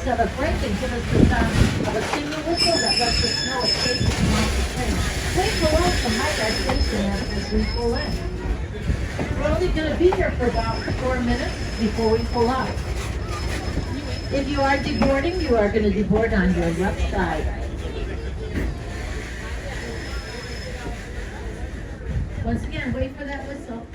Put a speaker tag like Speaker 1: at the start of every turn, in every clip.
Speaker 1: Set a break and give us the sound of a single whistle that lets us know it's safe to come off the train. Please pull out some high station as we pull in. We're only going to be here for about 4 minutes before we pull out. If you are deboarding, you are going to deboard on your left side. Once again, wait for that whistle.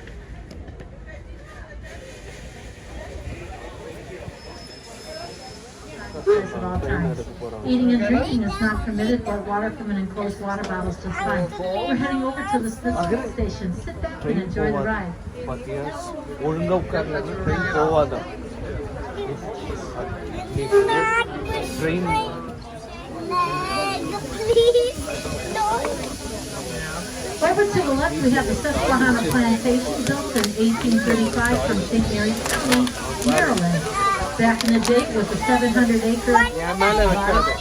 Speaker 1: At all times. Eating and drinking is not permitted, but water from an enclosed water bottle is just fine. We're heading over to the Smith station. Sit back and enjoy the ride. Over to the left, we have the Susquehanna Plantation, built in 1835 from St. Mary's County, Maryland. Back in the day, it was a 700-acre large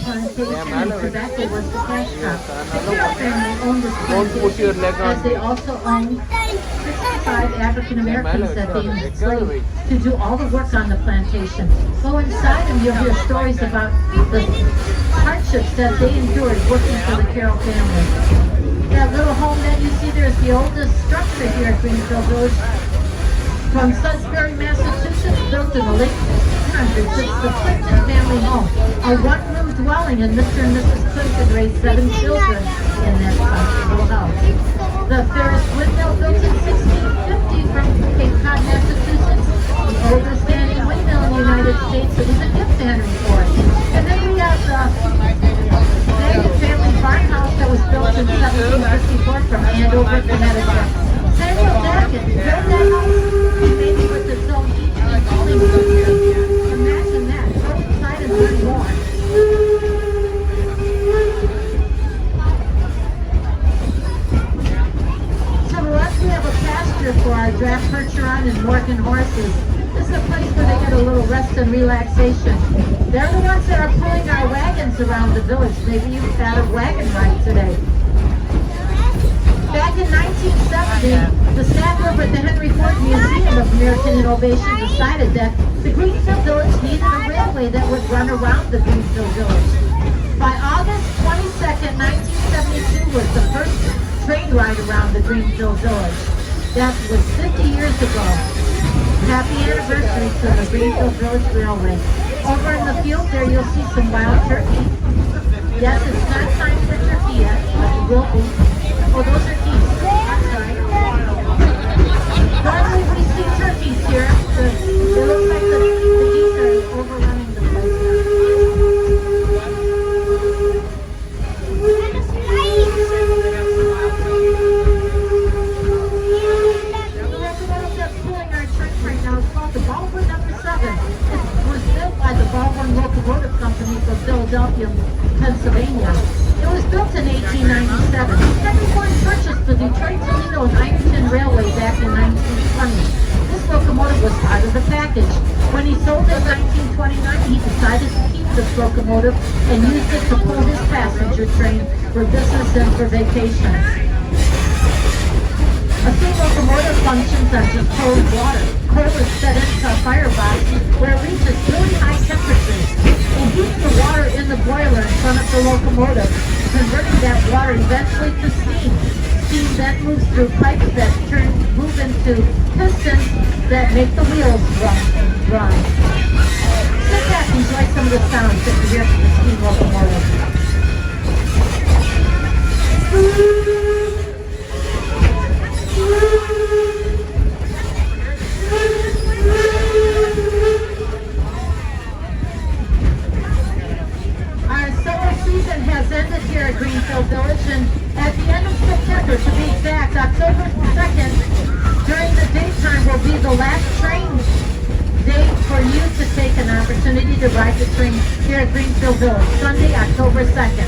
Speaker 1: plantation, and tobacco was the cash crop. The Carroll family owned this plantation, as they also owned 65 African Americans that they enslaved to do all the work on the plantation. Go inside and you'll hear stories about the hardships that they endured working for the Carroll family. That little home that you see there is the oldest structure here at Greenfield Village. From Sudbury, Massachusetts, built in the late 1800s. It's the Clinton family home, a one-room dwelling, and Mr. and Mrs. Clinton raised 7 children in that comfortable house. The Ferris windmill, built in 1650 from Cape Cod, Massachusetts, the oldest standing windmill in the United States. It was a gift banner for it. And then we have the Daggett family farmhouse that was built in 1754 from Andover, Connecticut. Samuel Daggett built that house. He made it with its own heat and cooling system. Imagine that. Go inside and learn more. To the left, we have a pasture for our draft Percheron and Morgan horses. This is a place where they get a little rest and relaxation. They're the ones that are pulling our wagons around the village. Maybe you've had a wagon ride today. Back in 1970, the staff over at the Henry Ford Museum of American Innovation decided that the Greenfield Village needed a railway that would run around the Greenfield Village. By August 22nd, 1972 was the first train ride around the Greenfield Village. That was 50 years ago. Happy anniversary to the Greenfield Village Railway. Over in the field there you'll see some wild turkey. Yes, it's not time for turkey yet, but it will be. Oh, those are geese. I'm sorry. Normally we see turkeys here, but it looks like the geese are overrunning the place. The locomotive that's pulling our train right now is called the Baldwin No.7. It was built by the Baldwin Locomotive Company from Philadelphia, Pennsylvania. It was built in 1897. Henry Ford purchased the Detroit, Toledo, and Ironton Railway back in 1920. This locomotive was part of the package. When he sold it in 1929, he decided to keep this locomotive and used it to pull his passenger train for business and for vacations. A steam locomotive functions on just cold water. Coal is set into a firebox where it reaches really high temperatures. It heats the water in the boiler in front of the locomotive, converting that water eventually to steam. Steam then moves through pipes that move into pistons that make the wheels run. Sit back and enjoy some of the sounds that you hear from the steam locomotive. Season has ended here at Greenfield Village, and at the end of September, to be exact, October 2nd, during the daytime will be the last train date for you to take an opportunity to ride the train here at Greenfield Village, Sunday, October 2nd.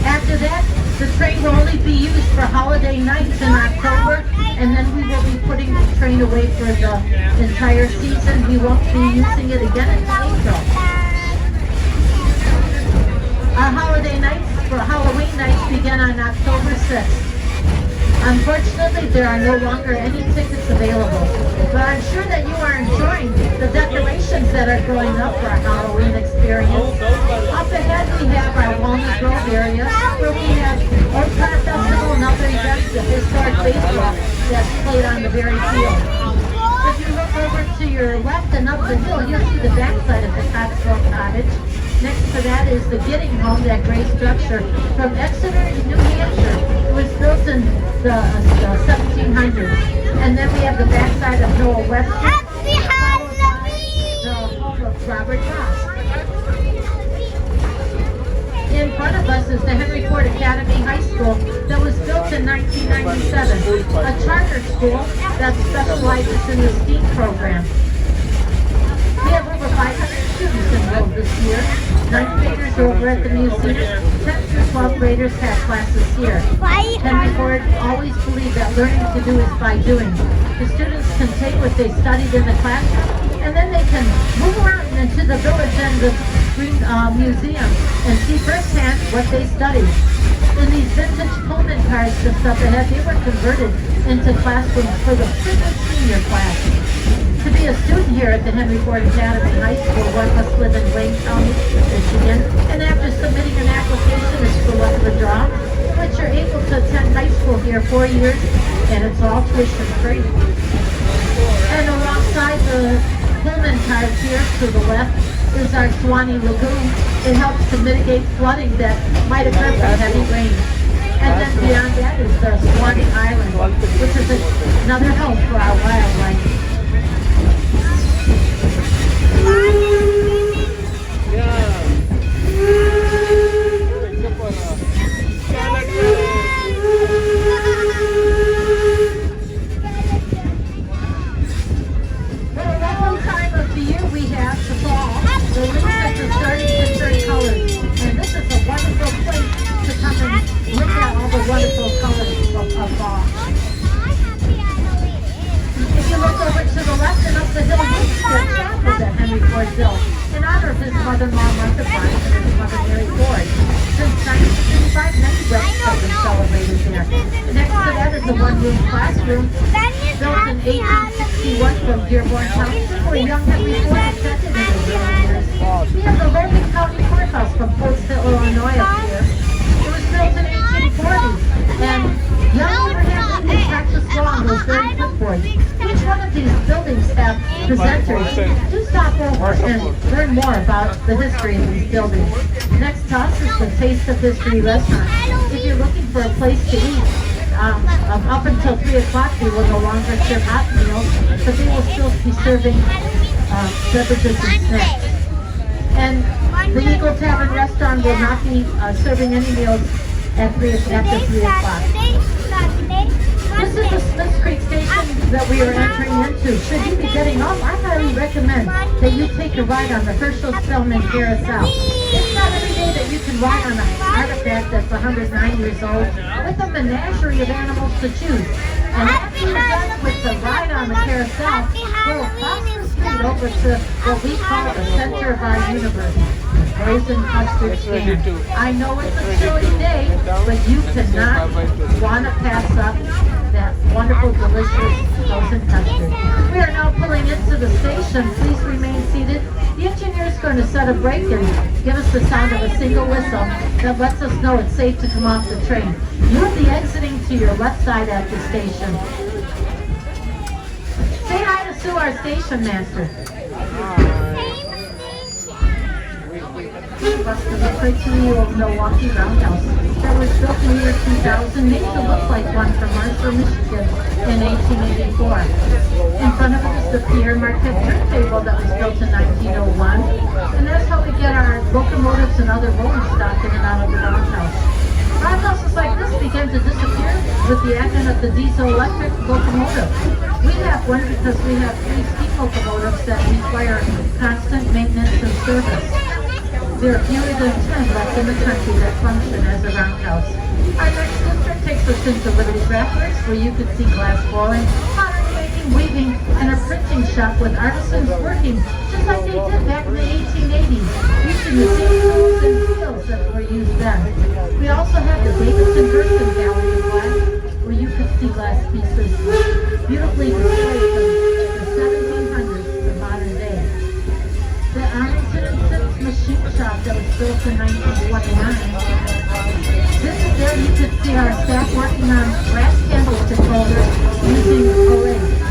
Speaker 1: After that, the train will only be used for holiday nights in October, and then we will be putting the train away for the entire season. We won't be using it again until April. Our holiday nights for Halloween nights begin on October 6th. Unfortunately, there are no longer any tickets available, but I'm sure that you are enjoying the decorations that are going up for our Halloween experience. Up ahead, we have our Walnut Grove area, where we have Old Car Festival and other events, the historic baseball that's played on the very field. If you look over to your your left and up the hill, you'll see the backside of the Cotswold Cottage. Next to that is the Getting Home, that gray structure from Exeter, New Hampshire. It was built in the 1700s. And then we have the backside of Noah Webster, followed by the home of Robert Ross. In front of us is the Henry Ford Academy High School that was built in 1997, a charter school that specializes in the STEAM program. We have over 500 students enrolled this year. 9th graders are over at the museum. 10th through 12th graders have classes here. Henry Ford always believed that learning to do is by doing. The students can take what they studied in the classroom, and then they can move around into the village and the Greenfield Museum and see firsthand what they studied. In these vintage Pullman cars and stuff they had, they were converted into classrooms for the senior class. To be a student here at the Henry Ford Academy High School, one must live in Wayne County, Michigan, and after submitting an application, it's for luck of the draw, but you're able to attend high school here 4 years, and it's all tuition free. And alongside the Pullman cars here to the left is our Swanee Lagoon. It helps to mitigate flooding that might occur from heavy rain. And then beyond that is the Swanee Island, which is another home for our wildlife. Wonderful colors of fall. If you look over to the left and up the hill, you see a chapel that Henry Ford built in honor of his mother-in-law, Martha Barnes, and his mother, Mary Ford. Since 1955, many weddings have been celebrated there. Next to that is a one-room classroom built in 1861 from Dearborn Township, where young Henry Ford attended in his early years. We have the Logan County Courthouse from Pottsville, Illinois up here. It was built in 1840, and young Abraham Lincoln practiced law on those very clipboards. Each one of these buildings have presenters. Do stop over and learn more about the history of these buildings. Next to us is the Taste of History restaurant. If you're looking for a place to eat, up until 3 o'clock they will no longer serve hot meals, but they will still be serving beverages and snacks. And the Eagle Tavern restaurant will not be serving any meals after 3 o'clock. This is the Smith Creek station that we are entering into. Should you be getting off, I highly recommend that you take a ride on the Herschel Spellman Carousel. It's not every day that you can ride on an artifact that's 109 years old with a menagerie of animals to choose. And after you're done with the ride on the carousel, go across the street over to what we call the center of our universe. Frozen custard stand. I know it's a chilly day, but you cannot want to pass up that wonderful, delicious frozen custard. We are now pulling into the station. Please remain seated. The engineer is going to set a brake and give us the sound of a single whistle that lets us know it's safe to come off the train. You'll be exiting to your left side at the station. Say hi to Sue, our station master. Bus to the Criteria of Milwaukee Roundhouse that was built in the year 2000, made to look like one from Marshall, Michigan in 1884. In front of it is the Pierre Marquette turntable that was built in 1901, and that's how we get our locomotives and other rolling stock in and out of the roundhouse. Roundhouses like this began to disappear with the advent of the diesel-electric locomotive. We have one because we have 3 steam locomotives that require constant maintenance and service. There are fewer than 10 left in the country that function as a roundhouse. Our next district takes us into Liberty Graphics, where you can see glass blowing, pottery making, weaving, and a printing shop with artisans working just like they did back in the 1880s, using the same tools and skills that were used then. We also have the Davidson Gerson Gallery of Glass, where you can see glass pieces beautifully displayed from the 1700s to modern day. The Arlington and Sims machine shop that was built in 1929. This is there you can see our staff working on brass candlestick holders using a lathe.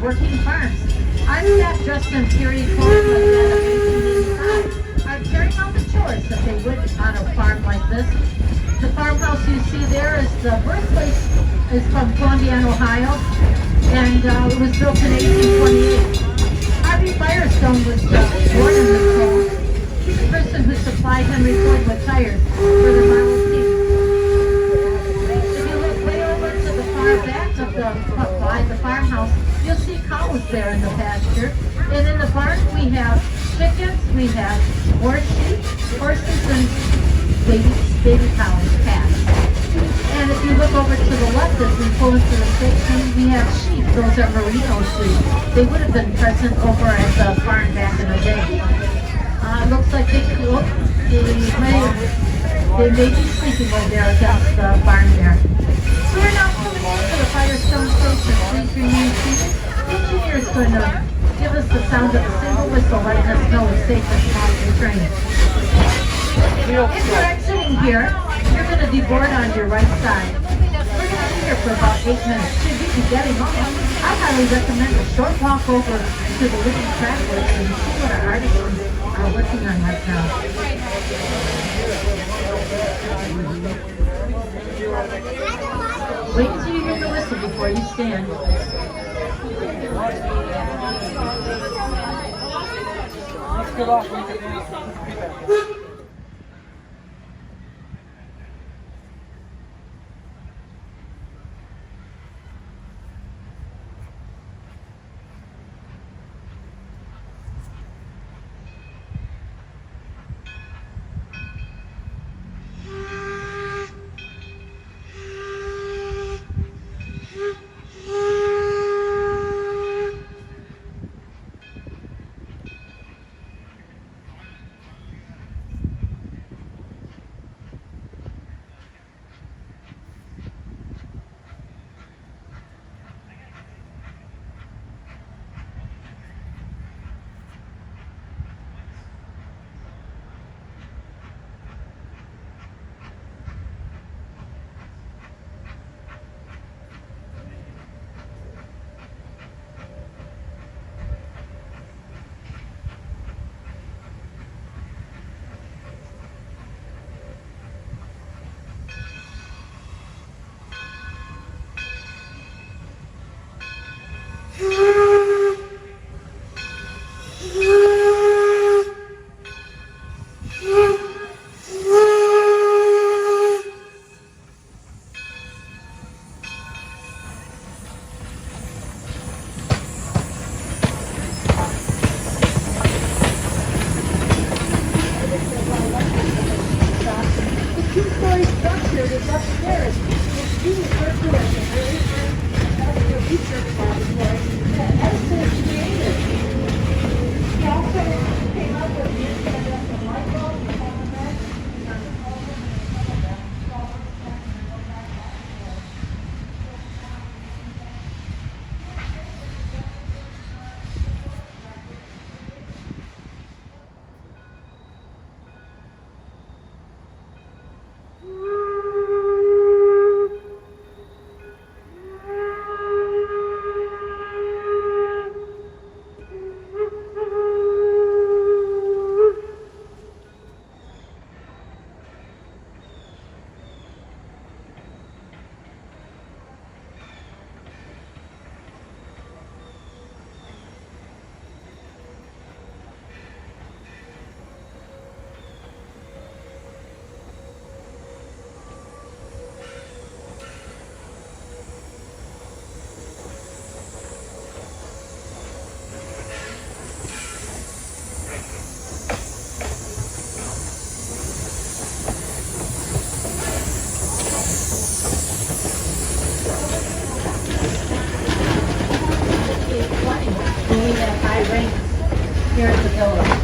Speaker 1: working farms. Our staff dressed in period clothes like that of 1885 are carrying out the chores that they would on a farm like this. The farmhouse you see there is the birthplace is from Columbia, Ohio, and it was built in 1828. Harvey Firestone was born in this home. He's the person who supplied Henry Ford with tires for the Model T. If you look way over to the far back of the farmhouse, you'll see cows there in the pasture. And in the barn we have chickens, we have more sheep, horses, and baby cows, cats. And if you look over to the left as we pull into the station, we have sheep. Those are merino sheep. They would have been present over at the barn back in the day. Looks like they may be sleeping over there against the barn there. So we're now coming into the Firestone station. Please remain seated. The engineer is going to give us the sound of a single whistle letting us know it's safe to come off the train. If you're exiting here, you're going to deboard on your right side. We're going to be here for about 8 minutes. Should you be getting home, I highly recommend a short walk over to the Living Travelers and see what our artisans are working on right now. Wait until you hear the whistle before you stand.
Speaker 2: Let's get off.
Speaker 1: Here at the village.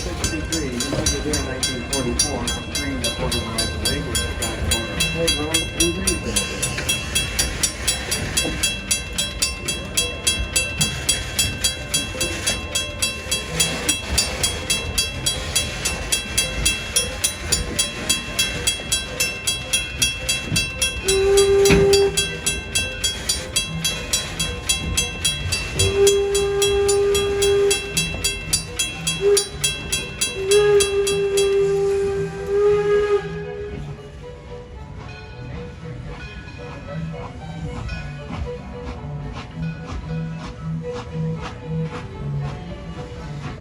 Speaker 2: 1963. You moved it here in 1944.